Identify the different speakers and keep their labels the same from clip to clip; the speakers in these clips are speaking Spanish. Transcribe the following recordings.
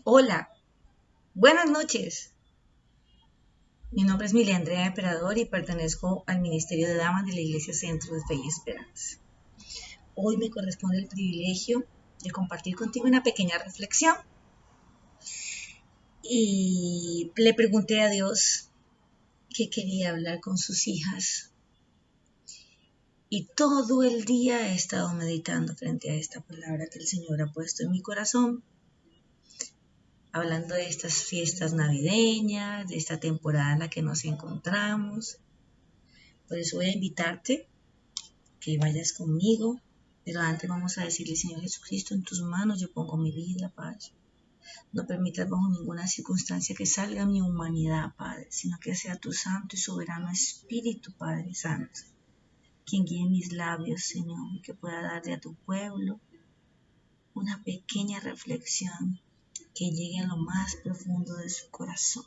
Speaker 1: Hola, buenas noches. Mi nombre es Milia Andrea Emperador y pertenezco al Ministerio de Damas de la Iglesia Centro de Fe y Esperanza. Hoy me corresponde el privilegio de compartir contigo una pequeña reflexión. Y le pregunté a Dios qué quería hablar con sus hijas. Y todo el día he estado meditando frente a esta palabra que el Señor ha puesto en mi corazón, hablando de estas fiestas navideñas, de esta temporada en la que nos encontramos. Por eso voy a invitarte que vayas conmigo, pero antes vamos a decirle: Señor Jesucristo, en tus manos yo pongo mi vida, Padre. No permitas bajo ninguna circunstancia que salga mi humanidad, Padre, sino que sea tu santo y soberano Espíritu, Padre Santo, quien guíe mis labios, Señor, y que pueda darle a tu pueblo una pequeña reflexión que llegue a lo más profundo de su corazón.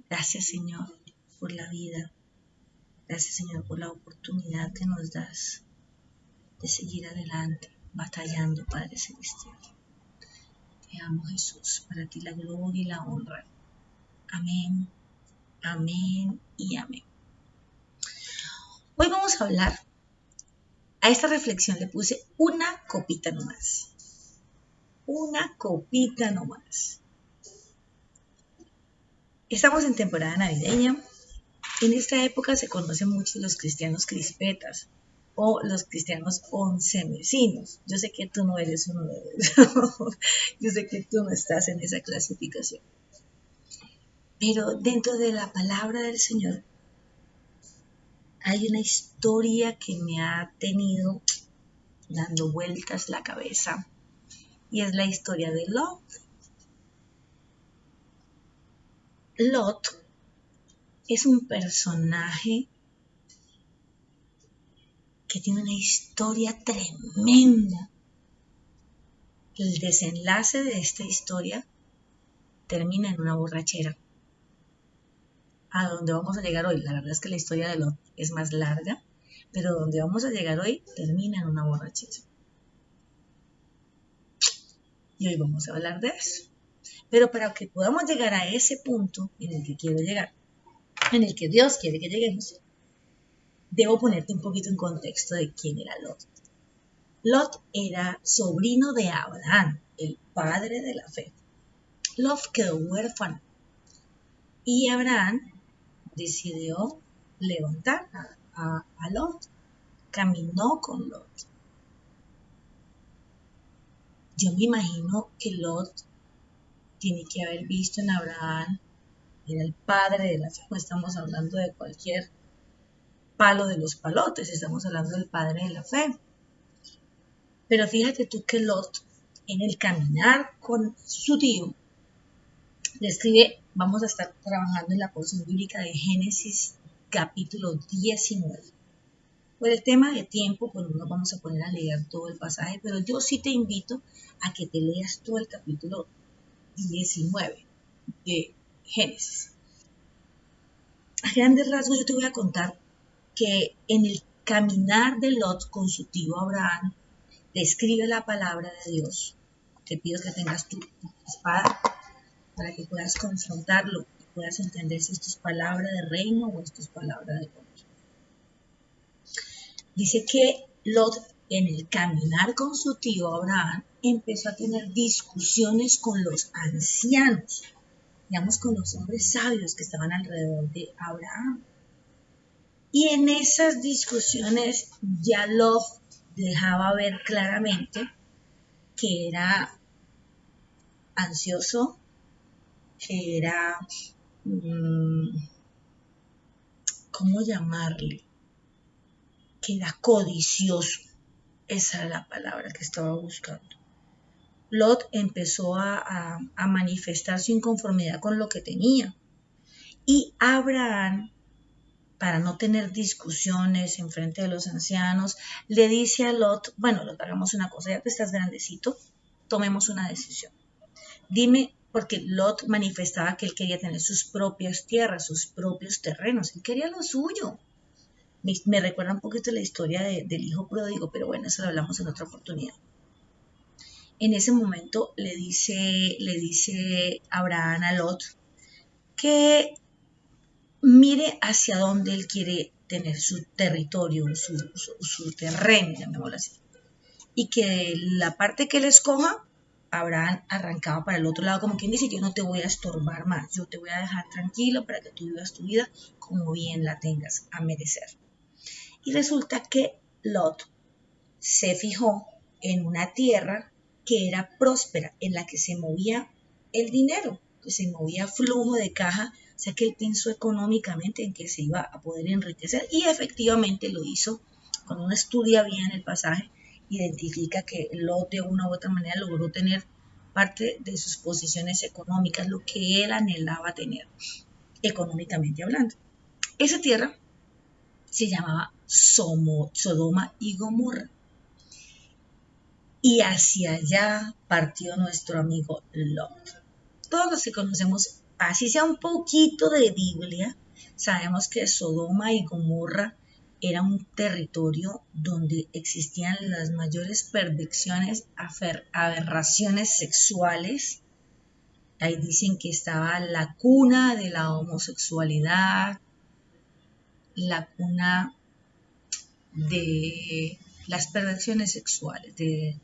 Speaker 1: Gracias, Señor, por la vida. Gracias, Señor, por la oportunidad que nos das de seguir adelante, batallando, Padre Celestial. Te amo, Jesús, para ti la gloria y la honra. Amén, amén y amén. Hoy vamos a hablar, a esta reflexión le puse una copita nomás. Una copita nomás. Estamos en temporada navideña. En esta época se conocen mucho los cristianos crispetas o los cristianos oncenecinos. Yo sé que tú no eres uno de ellos. Yo sé que tú no estás en esa clasificación. Pero dentro de la palabra del Señor hay una historia que me ha tenido dando vueltas la cabeza y es la historia de Lot. Lot es un personaje que tiene una historia tremenda. El desenlace de esta historia termina en una borrachera. A donde vamos a llegar hoy, la verdad es que la historia de Lot es más larga, pero donde vamos a llegar hoy termina en una borrachera. Y hoy vamos a hablar de eso. Pero para que podamos llegar a ese punto en el que quiero llegar, en el que Dios quiere que lleguemos, debo ponerte un poquito en contexto de quién era Lot. Lot era sobrino de Abraham, el padre de la fe. Lot quedó huérfano y Abraham decidió levantar a Lot, caminó con Lot. Yo me imagino que Lot tiene que haber visto en Abraham, era el padre de la fe, no estamos hablando de cualquier palo de los palotes, estamos hablando del padre de la fe. Pero fíjate tú que Lot, en el caminar con su tío, describe, vamos a estar trabajando en la porción bíblica de Génesis capítulo 19. Por el tema de tiempo, pues no nos vamos a poner a leer todo el pasaje, pero yo sí te invito a que te leas todo el capítulo 19 de Génesis. A grandes rasgos yo te voy a contar que en el caminar de Lot con su tío Abraham, describe la palabra de Dios. Te pido que tengas tu espada para que puedas confrontarlo y puedas entender si esto es palabra de reino o esto es palabra de hombre. Dice que Lot, en el caminar con su tío Abraham, empezó a tener discusiones con los ancianos, digamos con los hombres sabios que estaban alrededor de Abraham. Y en esas discusiones ya Lot dejaba ver claramente que era ansioso, que era, ¿cómo llamarle? Que era codicioso. Esa era la palabra que estaba buscando. Lot empezó a manifestar su inconformidad con lo que tenía. Y Abraham, para no tener discusiones en frente de los ancianos, le dice a Lot: bueno, Lot, hagamos una cosa, ya que estás grandecito, tomemos una decisión. Dime, porque Lot manifestaba que él quería tener sus propias tierras, sus propios terrenos, él quería lo suyo. Me recuerda un poquito la historia del hijo pródigo, pero bueno, eso lo hablamos en otra oportunidad. En ese momento le dice Abraham a Lot que mire hacia dónde él quiere tener su territorio, su terreno, llamémoslo así. Y que la parte que él escoja, Abraham arrancaba para el otro lado, como quien dice, yo no te voy a estorbar más, yo te voy a dejar tranquilo para que tú vivas tu vida como bien la tengas a merecer. Y resulta que Lot se fijó en una tierra que era próspera, en la que se movía el dinero, que se movía flujo de caja, o sea que él pensó económicamente en que se iba a poder enriquecer y efectivamente lo hizo. Cuando uno estudia bien el pasaje, identifica que Lot de una u otra manera logró tener parte de sus posiciones económicas, lo que él anhelaba tener, económicamente hablando. Esa tierra se llamaba Sodoma y Gomorra. Y hacia allá partió nuestro amigo Lot. Todos los que conocemos, así sea un poquito de Biblia, sabemos que Sodoma y Gomorra era un territorio donde existían las mayores perversiones, aberraciones sexuales. Ahí dicen que estaba la cuna de la homosexualidad, la cuna de las perversiones sexuales, de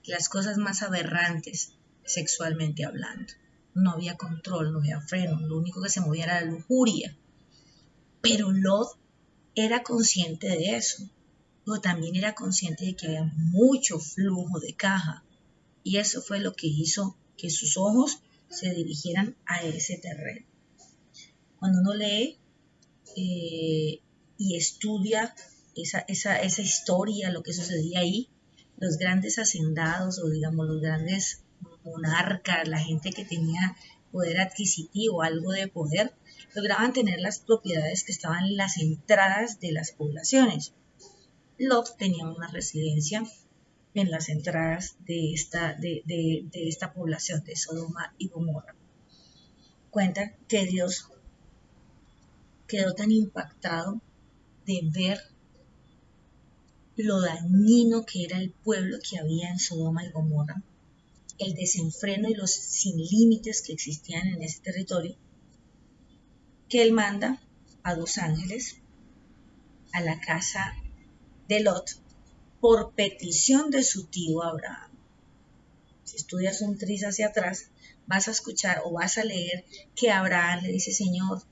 Speaker 1: las cosas más aberrantes sexualmente hablando. No había control, no había freno, lo único que se movía era la lujuria. Pero Lot era consciente de eso, pero también era consciente de que había mucho flujo de caja. Y eso fue lo que hizo que sus ojos se dirigieran a ese terreno. Cuando uno lee y estudia esa historia, lo que sucedía ahí, los grandes hacendados o digamos los grandes monarcas, la gente que tenía poder adquisitivo, algo de poder, lograban tener las propiedades que estaban en las entradas de las poblaciones. Lot tenía una residencia en las entradas de esta población de Sodoma y Gomorra. Cuenta que Dios quedó tan impactado de ver lo dañino que era el pueblo que había en Sodoma y Gomorra, el desenfreno y los sin límites que existían en ese territorio, que él manda a 2 ángeles a la casa de Lot por petición de su tío Abraham. Si estudias un tris hacia atrás, vas a escuchar o vas a leer que Abraham le dice, Señor,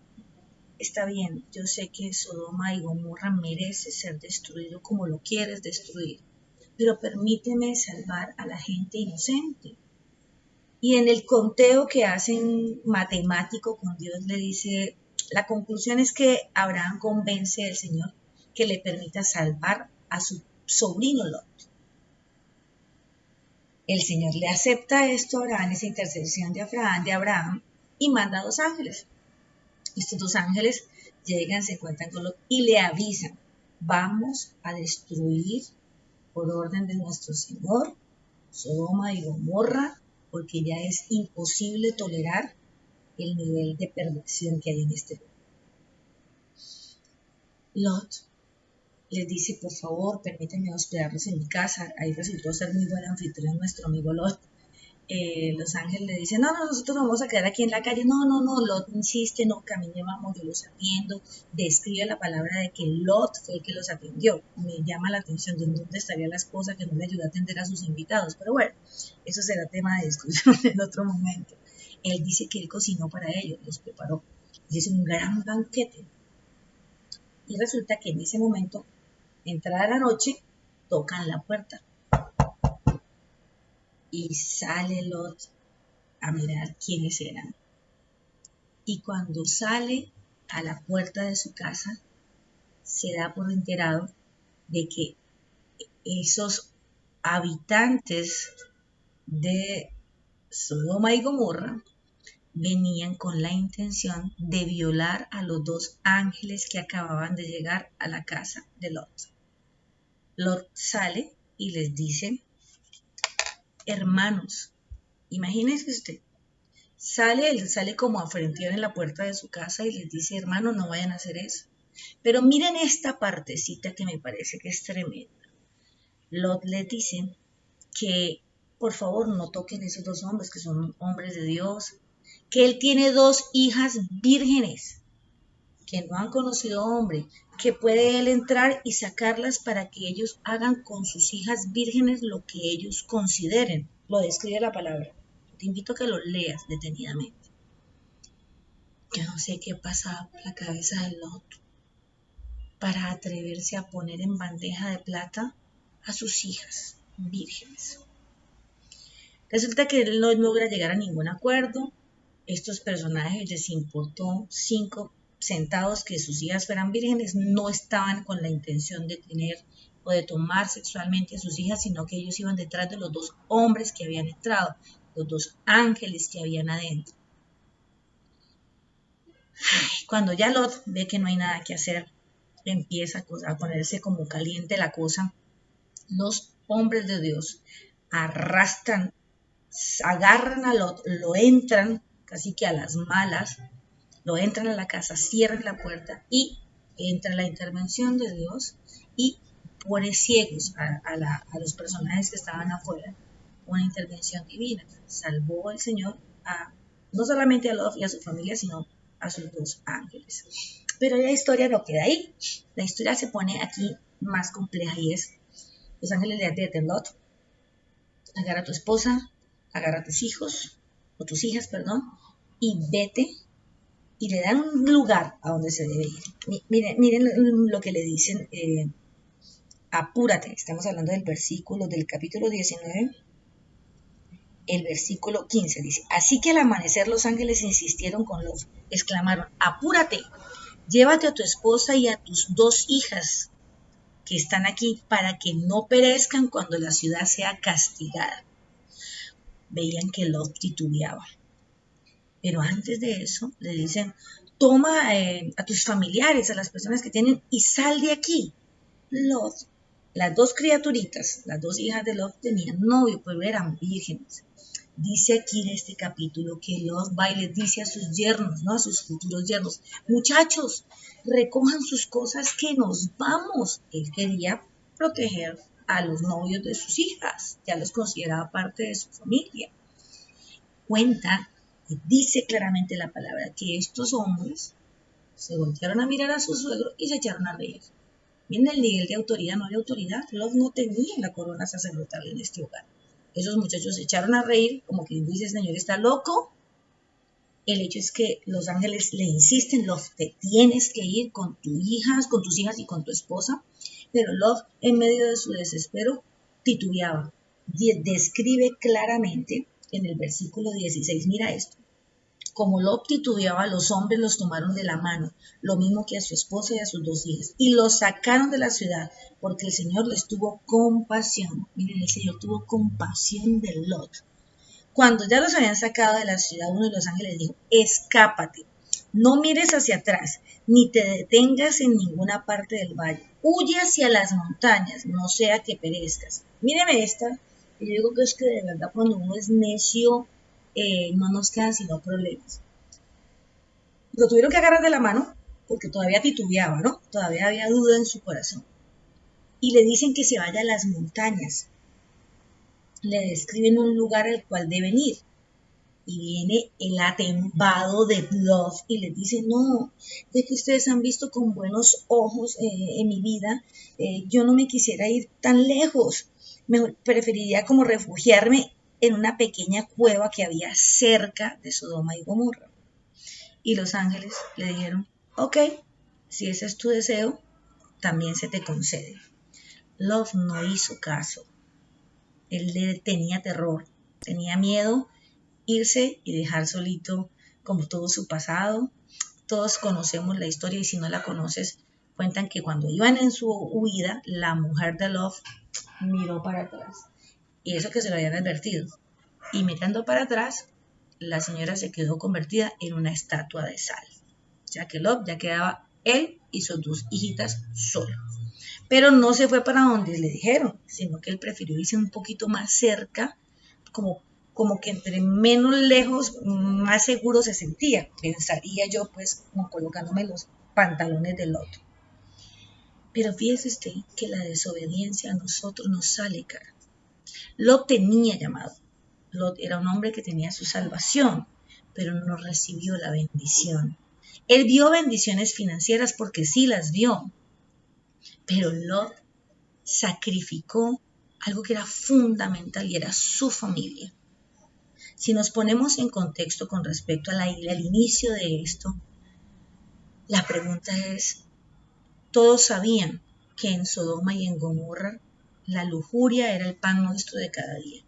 Speaker 1: está bien, yo sé que Sodoma y Gomorra merece ser destruido como lo quieres destruir, pero permíteme salvar a la gente inocente. Y en el conteo que hacen matemático con Dios le dice, la conclusión es que Abraham convence al Señor que le permita salvar a su sobrino Lot. El Señor le acepta esto a Abraham, esa intercesión de Abraham, y manda a 2 ángeles. Estos 2 ángeles llegan, se encuentran con Lot y le avisan, vamos a destruir por orden de nuestro Señor Sodoma y Gomorra, porque ya es imposible tolerar el nivel de perversión que hay en este lugar. Lot les dice, por favor, permítanme hospedarlos en mi casa. Ahí resultó ser muy buen anfitrión nuestro amigo Lot. Los ángeles le dicen, no, nosotros vamos a quedar aquí en la calle. No, Lot insiste, no, camine, vamos, yo los atiendo. Describe la palabra de que Lot fue el que los atendió. Me llama la atención de dónde estaría la esposa que no le ayudó a atender a sus invitados. Pero bueno, eso será tema de discusión en otro momento. Él dice que él cocinó para ellos, los preparó. Es un gran banquete. Y resulta que en ese momento, entrada la noche, tocan la puerta. Y sale Lot a mirar quiénes eran. Y cuando sale a la puerta de su casa, se da por enterado de que esos habitantes de Sodoma y Gomorra venían con la intención de violar a los 2 ángeles que acababan de llegar a la casa de Lot. Lot sale y les dice, hermanos, imagínense usted, sale como afrenteado en la puerta de su casa y les dice, hermanos, no vayan a hacer eso. Pero miren esta partecita que me parece que es tremenda. Lot les dice que por favor no toquen esos dos hombres que son hombres de Dios, que él tiene dos hijas vírgenes que no han conocido hombre, que puede él entrar y sacarlas para que ellos hagan con sus hijas vírgenes lo que ellos consideren. Lo describe la palabra. Te invito a que lo leas detenidamente. Yo no sé qué pasaba por la cabeza de Lot para atreverse a poner en bandeja de plata a sus hijas vírgenes. Resulta que él no logra llegar a ningún acuerdo. Estos personajes les importó 5 centavos que sus hijas fueran vírgenes, no estaban con la intención de tener o de tomar sexualmente a sus hijas, sino que ellos iban detrás de los dos hombres que habían entrado, los dos ángeles que habían adentro. Cuando ya Lot ve que no hay nada que hacer, empieza a ponerse como caliente la cosa. Los hombres de Dios arrastran, agarran a Lot, lo entran casi que a las malas, lo entran a la casa, cierran la puerta y entra la intervención de Dios y pone ciegos a los personajes que estaban afuera. Una intervención divina. Salvó el Señor no solamente a Lot y a su familia, sino a sus dos ángeles. Pero la historia no queda ahí. La historia se pone aquí más compleja y es: los ángeles le advierten: Lot, agarra a tu esposa, agarra a tus hijos, o tus hijas, perdón, y vete, y le dan un lugar a donde se debe ir. Miren lo que le dicen, apúrate. Estamos hablando del versículo del capítulo 19, el versículo 15 dice: así que al amanecer los ángeles insistieron con Lot, exclamaron: apúrate, llévate a tu esposa y a tus dos hijas que están aquí para que no perezcan cuando la ciudad sea castigada. Veían que Lot titubeaba. Pero antes de eso le dicen: toma a tus familiares, a las personas que tienen, y sal de aquí. Lot, las dos criaturitas, las dos hijas de Lot tenían novio, pero eran vírgenes. Dice aquí en este capítulo que Lot va y les dice a sus yernos, ¿no? A sus futuros yernos: muchachos, recojan sus cosas que nos vamos. Él quería proteger a los novios de sus hijas, ya los consideraba parte de su familia. Cuenta y dice claramente la palabra que estos hombres se voltearon a mirar a su suegro y se echaron a reír. Miren el nivel de autoridad, no de autoridad. Lot no tenía la corona sacerdotal en este hogar. Esos muchachos se echaron a reír, como quien dice: Señor, ¿está loco? El hecho es que los ángeles le insisten: Lot, te tienes que ir con tus hijas y con tu esposa. Pero Lot, en medio de su desespero, titubeaba. Describe claramente en el versículo 16, mira esto: como Lot titubeaba, los hombres los tomaron de la mano, lo mismo que a su esposa y a sus dos hijas, y los sacaron de la ciudad, porque el Señor les tuvo compasión. Miren, el Señor tuvo compasión de Lot. Cuando ya los habían sacado de la ciudad, uno de los ángeles dijo: escápate, no mires hacia atrás, ni te detengas en ninguna parte del valle, huye hacia las montañas, no sea que perezcas. Míreme esta, y yo digo que es que de verdad cuando uno es necio, no nos quedan sino problemas. Lo tuvieron que agarrar de la mano porque todavía titubeaba, ¿no? Todavía había duda en su corazón. Y le dicen que se vaya a las montañas. Le describen un lugar al cual deben ir. Y viene el atembado de Lot y les dice: no, de que ustedes han visto con buenos ojos en mi vida, yo no me quisiera ir tan lejos. Me preferiría como refugiarme en una pequeña cueva que había cerca de Sodoma y Gomorra. Y los ángeles le dijeron: ok, si ese es tu deseo, también se te concede. Lot no hizo caso. Él le tenía terror, tenía miedo irse y dejar solito como todo su pasado. Todos conocemos la historia, y si no la conoces, cuentan que cuando iban en su huida, la mujer de Lot miró para atrás. Y eso que se lo habían advertido. Y mirando para atrás, la señora se quedó convertida en una estatua de sal. O sea que Lot ya quedaba él y sus dos hijitas solos. Pero no se fue para donde le dijeron, sino que él prefirió irse un poquito más cerca, como que entre menos lejos, más seguro se sentía. Pensaría yo, pues, como colocándome los pantalones de Lot. Pero fíjese usted que la desobediencia a nosotros nos sale cara. Lot tenía llamado. Lot era un hombre que tenía su salvación, pero no recibió la bendición. Él vio bendiciones financieras porque sí las vio, pero Lot sacrificó algo que era fundamental y era su familia. Si nos ponemos en contexto con respecto al inicio de esto, la pregunta es, todos sabían que en Sodoma y en Gomorra la lujuria era el pan nuestro de cada día.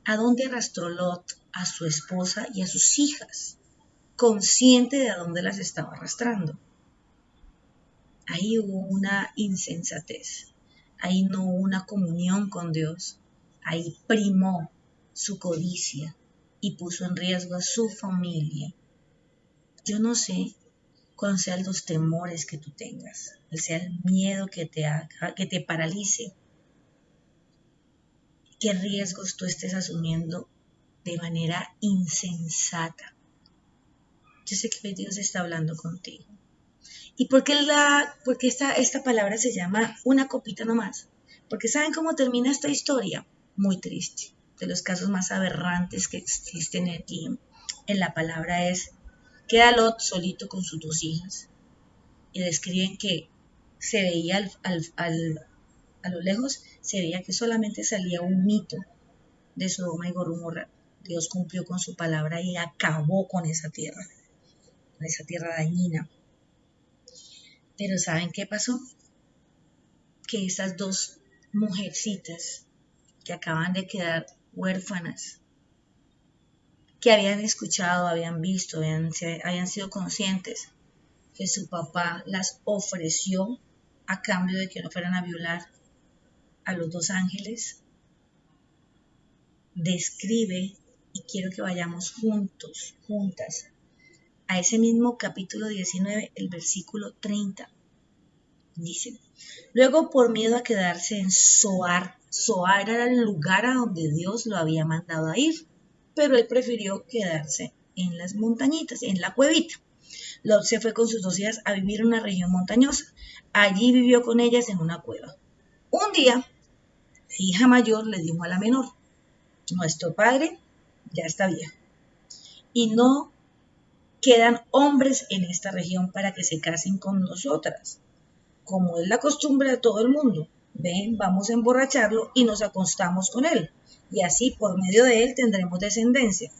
Speaker 1: ¿A dónde arrastró Lot a su esposa y a sus hijas? Consciente de a dónde las estaba arrastrando. Ahí hubo una insensatez. Ahí no hubo una comunión con Dios. Ahí primó su codicia y puso en riesgo a su familia. Yo no sé cuáles sean los temores que tú tengas, cuál sea el miedo que te haga, que te paralice, qué riesgos tú estés asumiendo de manera insensata. Yo sé que Dios está hablando contigo. ¿Y por qué esta palabra se llama una copita nomás? Porque ¿saben cómo termina esta historia? Muy triste. De los casos más aberrantes que existen aquí en la palabra es, queda Lot solito con sus dos hijas. Y describen que se veía a lo lejos, se veía que solamente salía un mito de Sodoma y Gomorra. Dios cumplió con su palabra y acabó con esa tierra dañina. Pero ¿saben qué pasó? Que esas dos mujercitas que acaban de quedar huérfanas, que habían escuchado, habían visto, habían sido conscientes que su papá las ofreció a cambio de que no fueran a violar a los dos ángeles, describe, y quiero que vayamos juntas, a ese mismo capítulo 19, el versículo 30. Dice, luego por miedo a quedarse en Zoar era el lugar a donde Dios lo había mandado a ir, pero él prefirió quedarse en las montañitas, en la cuevita. Lot se fue con sus dos hijas a vivir en una región montañosa. Allí vivió con ellas en una cueva. Un día, la hija mayor le dijo a la menor, nuestro padre ya está viejo y no quedan hombres en esta región para que se casen con nosotras, como es la costumbre de todo el mundo. Ven, vamos a emborracharlo y nos acostamos con él, y así por medio de él tendremos descendencia.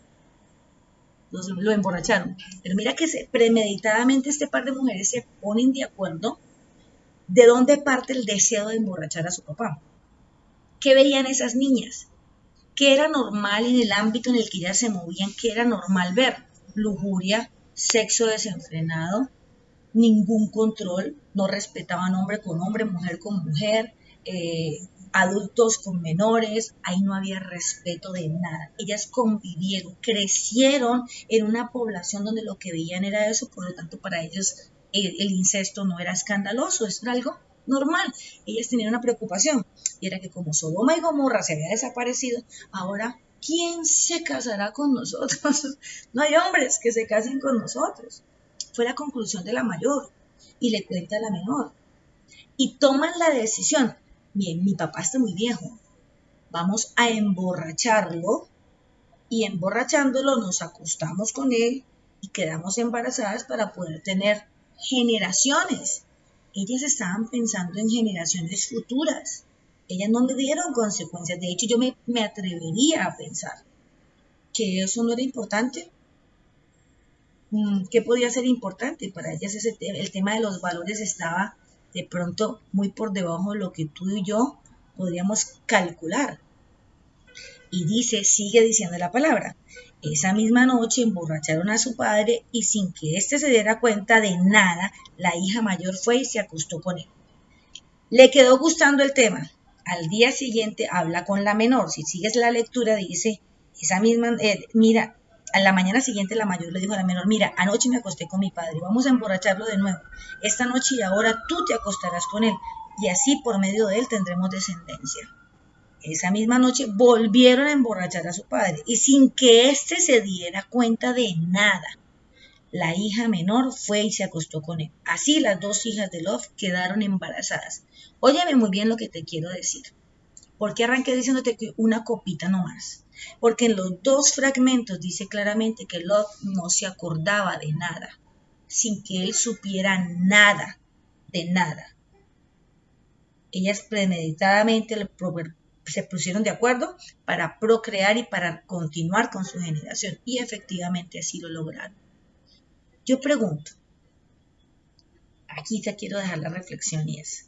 Speaker 1: Lo emborracharon, pero mira que premeditadamente este par de mujeres se ponen de acuerdo de dónde parte el deseo de emborrachar a su papá. ¿Qué veían esas niñas? ¿Qué era normal en el ámbito en el que ellas se movían? ¿Qué era normal ver? Lujuria, sexo desenfrenado, ningún control, no respetaban hombre con hombre, mujer con mujer, adultos con menores, ahí no había respeto de nada. Ellas convivieron, crecieron en una población donde lo que veían era eso, por lo tanto para ellos el incesto no era escandaloso, eso era algo normal. Ellas tenían una preocupación y era que como Sodoma y Gomorra se había desaparecido, ahora ¿quién se casará con nosotros? No hay hombres que se casen con nosotros. Fue la conclusión de la mayor y le cuenta a la menor. Y toman la decisión, bien, mi papá está muy viejo, vamos a emborracharlo y emborrachándolo nos acostamos con él y quedamos embarazadas para poder tener generaciones. Ellas estaban pensando en generaciones futuras. Ellas no le dieron consecuencias. De hecho, yo me atrevería a pensar que eso no era importante. ¿Qué podía ser importante? Para ellas el tema de los valores estaba de pronto muy por debajo de lo que tú y yo podríamos calcular. Y sigue diciendo la palabra. Esa misma noche emborracharon a su padre y sin que éste se diera cuenta de nada, la hija mayor fue y se acostó con él. Le quedó gustando el tema. Al día siguiente habla con la menor. Si sigues la lectura dice, mira, a la mañana siguiente la mayor le dijo a la menor, mira, anoche me acosté con mi padre, vamos a emborracharlo de nuevo. Esta noche y ahora tú te acostarás con él y así por medio de él tendremos descendencia. Esa misma noche volvieron a emborrachar a su padre y sin que éste se diera cuenta de nada, la hija menor fue y se acostó con él. Así las dos hijas de Lot quedaron embarazadas. Óyeme muy bien lo que te quiero decir. ¿Por qué arranqué diciéndote que una copita nomás? Porque en los dos fragmentos dice claramente que Lot no se acordaba de nada, sin que él supiera nada, de nada. Ellas premeditadamente se pusieron de acuerdo para procrear y para continuar con su generación, y efectivamente así lo lograron. Yo pregunto, aquí te quiero dejar la reflexión y es,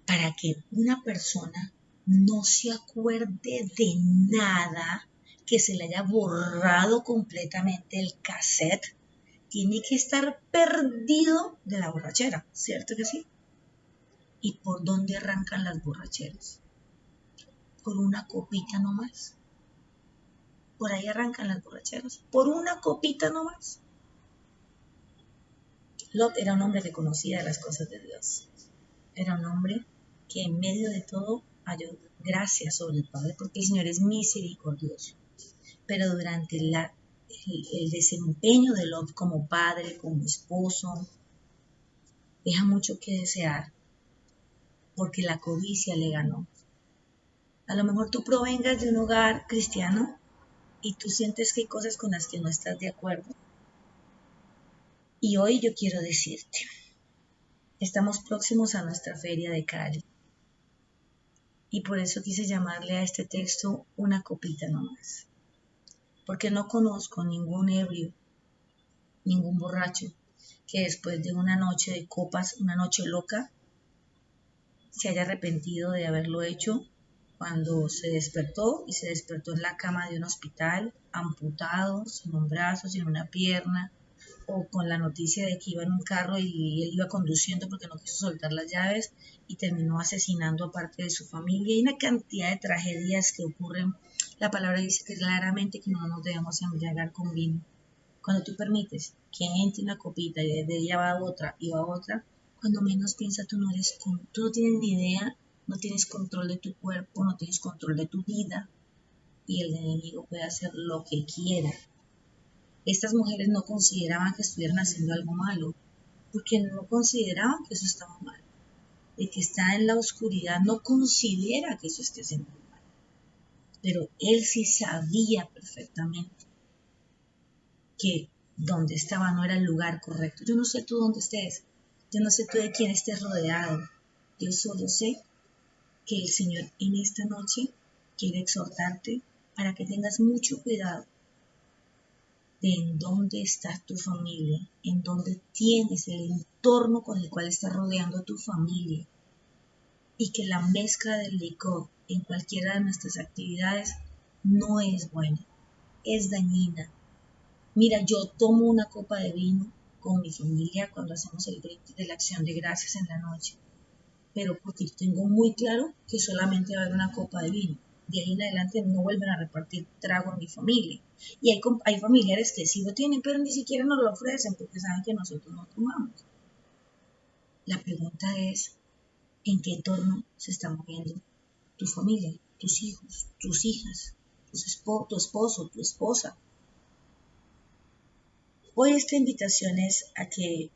Speaker 1: para que una persona no se acuerde de nada, que se le haya borrado completamente el cassette, tiene que estar perdido de la borrachera, ¿cierto que sí? ¿Y por dónde arrancan las borracheras? Por una copita nomás. Por ahí arrancan las borracheras, por una copita nomás. Lot era un hombre que conocía de las cosas de Dios. Era un hombre que en medio de todo halló gracia sobre el Padre, porque el Señor es misericordioso. Pero durante el desempeño de Lot como padre, como esposo, deja mucho que desear, porque la codicia le ganó. A lo mejor tú provengas de un hogar cristiano y tú sientes que hay cosas con las que no estás de acuerdo. Y hoy yo quiero decirte, estamos próximos a nuestra feria de Cali. Y por eso quise llamarle a este texto una copita nomás. Porque no conozco ningún ebrio, ningún borracho, que después de una noche de copas, una noche loca, se haya arrepentido de haberlo hecho cuando se despertó y se despertó en la cama de un hospital, amputado, sin un brazo, sin una pierna, o con la noticia de que iba en un carro y él iba conduciendo porque no quiso soltar las llaves y terminó asesinando a parte de su familia. Hay una cantidad de tragedias que ocurren. La palabra dice claramente que no nos debemos embriagar con vino. Cuando tú permites que entre una copita y de ella va a otra y va a otra, cuando menos piensa tú tú no tienes ni idea, no tienes control de tu cuerpo, no tienes control de tu vida y el enemigo puede hacer lo que quiera. Estas mujeres no consideraban que estuvieran haciendo algo malo, porque no consideraban que eso estaba mal. El que está en la oscuridad no considera que eso esté siendo mal, pero él sí sabía perfectamente que donde estaba no era el lugar correcto. Yo no sé tú dónde estés, yo no sé tú de quién estés rodeado, yo solo sé que el Señor en esta noche quiere exhortarte para que tengas mucho cuidado de en dónde está tu familia, en dónde tienes el entorno con el cual estás rodeando a tu familia, y que la mezcla del licor en cualquiera de nuestras actividades no es buena, es dañina. Mira, yo tomo una copa de vino con mi familia cuando hacemos el brindis de la acción de gracias en la noche, pero porque yo tengo muy claro que solamente va a haber una copa de vino. De ahí en adelante no vuelven a repartir trago en mi familia. Y hay familiares que sí lo tienen, pero ni siquiera nos lo ofrecen porque saben que nosotros no tomamos. La pregunta es, ¿en qué entorno se está moviendo tu familia, tus hijos, tus hijas, tu esposo, tu esposa? Hoy esta invitación es a que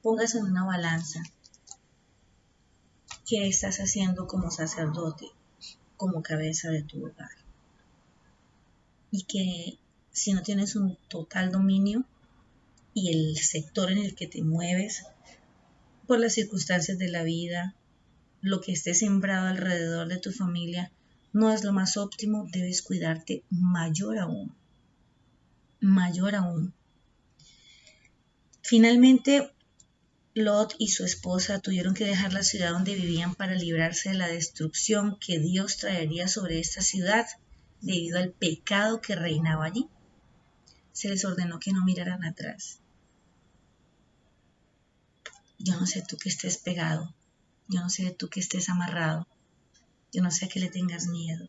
Speaker 1: pongas en una balanza qué estás haciendo como sacerdote, como cabeza de tu hogar. Y que si no tienes un total dominio y el sector en el que te mueves, por las circunstancias de la vida, lo que esté sembrado alrededor de tu familia, no es lo más óptimo, debes cuidarte mayor aún. Mayor aún. Finalmente, Lot y su esposa tuvieron que dejar la ciudad donde vivían para librarse de la destrucción que Dios traería sobre esta ciudad debido al pecado que reinaba allí. Se les ordenó que no miraran atrás. Yo no sé tú que estés pegado, yo no sé tú que estés amarrado, yo no sé a qué le tengas miedo.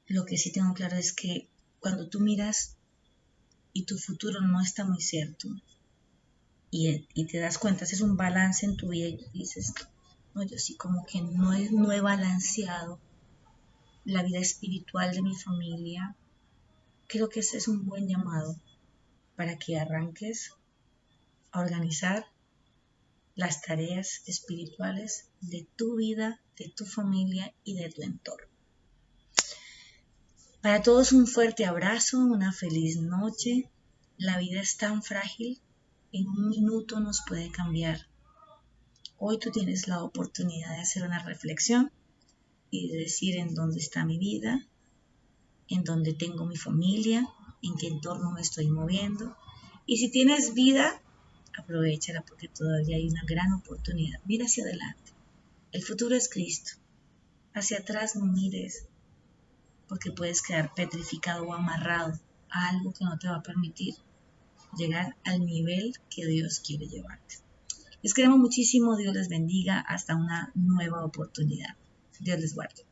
Speaker 1: Lo que sí tengo claro es que cuando tú miras y tu futuro no está muy cierto y te das cuenta, haces un balance en tu vida y dices, no, yo sí como que no he balanceado la vida espiritual de mi familia. Creo que ese es un buen llamado para que arranques a organizar las tareas espirituales de tu vida, de tu familia y de tu entorno. Para todos un fuerte abrazo, una feliz noche. La vida es tan frágil, en un minuto nos puede cambiar. Hoy tú tienes la oportunidad de hacer una reflexión y de decir en dónde está mi vida, en dónde tengo mi familia, en qué entorno me estoy moviendo. Y si tienes vida, aprovéchala porque todavía hay una gran oportunidad. Mira hacia adelante. El futuro es Cristo. Hacia atrás no mires porque puedes quedar petrificado o amarrado a algo que no te va a permitir llegar al nivel que Dios quiere llevarte. Les queremos muchísimo. Dios les bendiga. Hasta una nueva oportunidad. Dios les guarde.